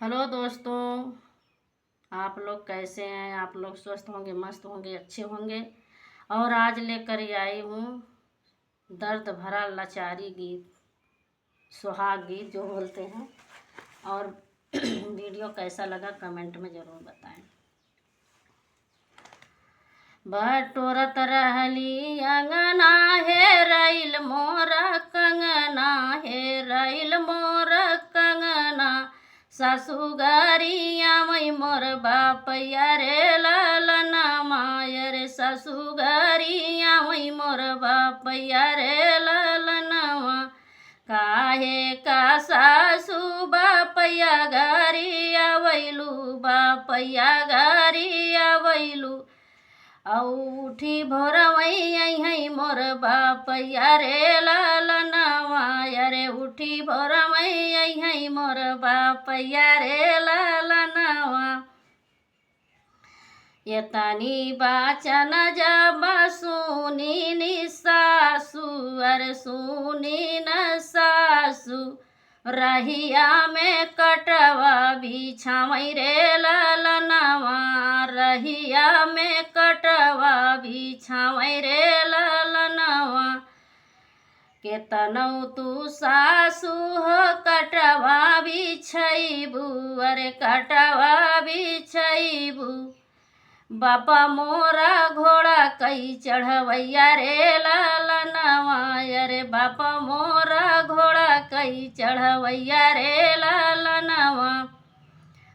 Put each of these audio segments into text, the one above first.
Hello दोस्तों, आप लोग कैसे हैं। आप लोग स्वस्थ होंगे, मस्त होंगे, अच्छे होंगे। और आज लेकर आई हूँ दर्द भरा लाचारी गीत, सुहाग गीत जो बोलते हैं। और वीडियो कैसा लगा कमेंट में ज़रूर बताएं। बटोरत रहली अंगना हे रैल मोरा कंगना, हे रैल मोर कंगना। ससुगरिया मई मोर बापैया रे लालना मायर, ससुगरिया मई मोर बापैया रे लालनवा। काहे का सासु बापैया गरिया वैलू, बापैया गरिया वैलू। औठी भोरवई है मोर बापैया रे लालनवा, रे उठी भोरवई है मोर बापैया रे लालनवा। यतनी बाचन जब सुनी नि सासु, अरे सुनी न सासु। रहिया में कटवा बिछावई रे लालनवा, रहिया में कटवा बिछावई रे लालनवा। केतनौ तू सासु हो कटवा बिछैबू, अरे कटवा बिछैबू। बापा मोरा घोड़ा कई चढ़वैया रे लालनवा, अरे बापा मोरा घोड़ा कई चढ़वैया रे लालनवा।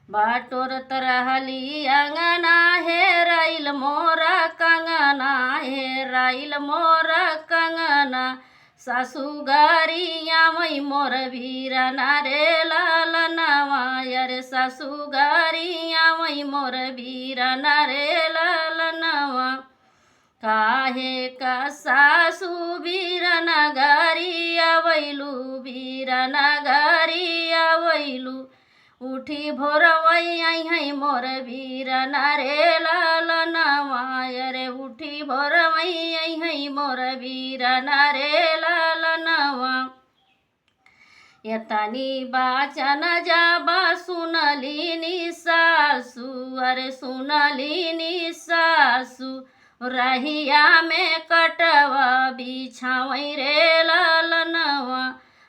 बटोरत रहली अंगना हे रैल मोरा कंगना, हे रैल मोरा कंगना। ससुगरिया मई मोर वीरना रे लालनवा, अरे ससुगरिया मई मोर वीरना रे लालनवा। काहे का सासु वीरना गरिया वैलू, वीरना गरिया वैलू। उठी भोरवई है मोर वीरना रे लालनवा, अरे उठी भोरवई है मोर वीरना रे लालनवा। यतनी बाचन जाबा सुनली नि सासु, अरे सुनली नि सासु। रहिया में कटवा बिछावई रे लालनवा,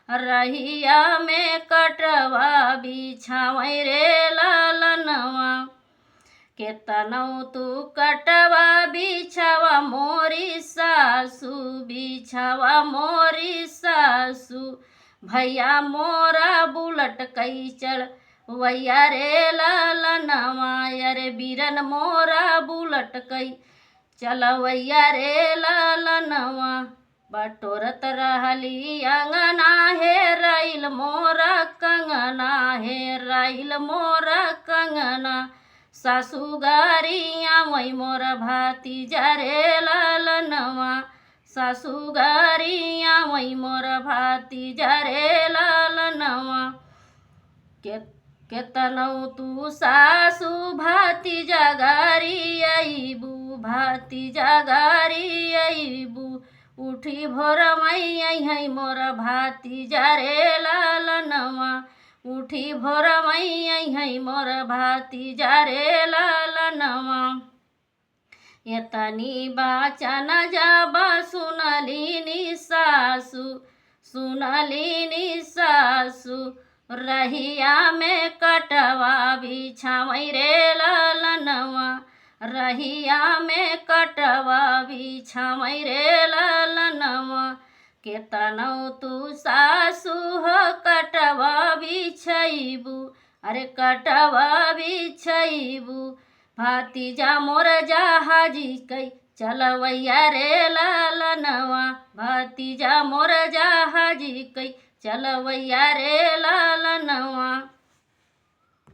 रहिया में कटवा बिछावई रे लालनवा। केतनौ तू कटवा बिछावा मोरी सासु, बिछावा मोरी सासु। भैया मोरा बुलट कई चढ़वैया रे लालनवा, अरे बीरन मोरा बुलट कई चलवैया रे लालनवा। बटोरत रहली अंगना हे रैल मोरा कंगना, हे रैल मोरा कंगना। ससुगरिया मई मोर भातीजा रे लालनवा, ससुगरिया मई मोर भातीजा रे लालनवा। केतनौ तू सासु भातीजा गरियैबू, भातीजा गरियैबू। उठी भोरवई है मोर भातीजा रे लालनवा, उठी भोरवई है मोर भातीजा रे लालनवा। यतनी बाचन जब सुनली नि सासु, सुनली नि सासु। रहिया में कटवा बिछावई रे लालनवा, रहिया में कटवा बिछावई रे लालनवा। केतनौ तू सासु हो कटवा बिछैबू, अरे कटवा बिछैबू। भातीजा मोर जहाजी कई चलवैया रे लालनवा, भातीजा मोर जहाजी कई चलवैया रे लालनवा।